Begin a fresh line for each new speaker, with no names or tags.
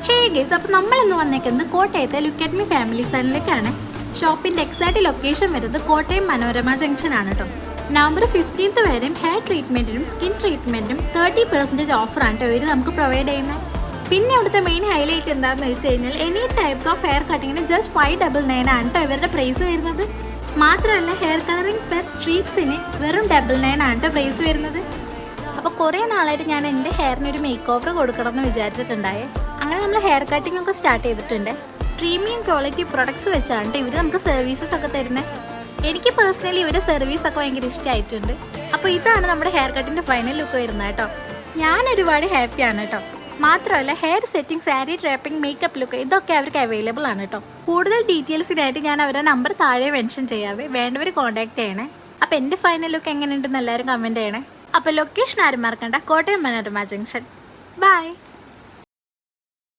Hey guys, അപ്പോൾ നമ്മളിന്ന് വന്നേക്കുന്നത് കോട്ടയത്തെ ലുക്ക് അറ്റ് മീ ഫാമിലി സൈനിലേക്കാണ്. ഷോപ്പിൻ്റെ എക്സാക്റ്റ് ലൊക്കേഷൻ വരുന്നത് കോട്ടയം മനോരമ ജംഗ്ഷൻ ആണ് കേട്ടോ. നവംബർ 15 വരെയും ഹെയർ ട്രീറ്റ്മെൻറ്റിനും സ്കിൻ ട്രീറ്റ്മെൻറ്റിനും 30% ഓഫറാണ് കേട്ടോ ഇവർ നമുക്ക് പ്രൊവൈഡ് ചെയ്യുന്നത്. പിന്നെ അവിടുത്തെ മെയിൻ ഹൈലൈറ്റ് എന്താണെന്ന് വെച്ച് കഴിഞ്ഞാൽ എനി ടൈപ്സ് ഓഫ് ഹെയർ കട്ടിങ്ങിന് ജസ്റ്റ് 599 ആണ് കേട്ടോ ഇവരുടെ പ്രൈസ് വരുന്നത്. മാത്രമല്ല ഹെയർ കളറിംഗ് പെർ സ്ട്രീക്സിന് വെറും 99 ആണ് കേട്ടോ പ്രൈസ് വരുന്നത്. അപ്പോൾ കുറേ നാളായിട്ട് ഞാൻ എൻ്റെ ഹെയറിനൊരു മേക്ക് ഓവർ കൊടുക്കണം എന്ന് വിചാരിച്ചിട്ടുണ്ടായേ. അങ്ങനെ നമ്മൾ ഹെയർ കട്ടിംഗ് ഒക്കെ സ്റ്റാർട്ട് ചെയ്തിട്ടുണ്ട്. പ്രീമിയം ക്വാളിറ്റി പ്രൊഡക്ട്സ് വെച്ചാണ് ഇവർ നമുക്ക് സർവീസസ് ഒക്കെ തരുന്നത്. എനിക്ക് പേഴ്സണലി ഇവരുടെ സർവീസൊക്കെ ഭയങ്കര ഇഷ്ടമായിട്ടുണ്ട്. അപ്പോൾ ഇതാണ് നമ്മുടെ ഹെയർ കട്ടിൻ്റെ ഫൈനൽ ലുക്ക് വരുന്നത് കേട്ടോ. ഞാൻ ഒരുപാട് ഹാപ്പിയാണ് കേട്ടോ. മാത്രമല്ല hair setting, sari draping, makeup look ഇതൊക്കെ അവർക്ക് അവൈലബിൾ ആണ് കേട്ടോ. കൂടുതൽ ഡീറ്റെയിൽസിനായിട്ട് ഞാൻ അവരുടെ നമ്പർ താഴെ മെൻഷൻ ചെയ്യാവേ, വേണ്ടവർ കോൺടാക്ട് ചെയ്യണേ. അപ്പോൾ എൻ്റെ ഫൈനൽ ലുക്ക് എങ്ങനെയുണ്ടെന്ന് എല്ലാവരും കമൻറ്റ് ചെയ്യണേ. അപ്പോൾ ലൊക്കേഷൻ ആരും മറക്കണ്ട, കോട്ടയം മനോരമ ജംഗ്ഷൻ. ബൈ.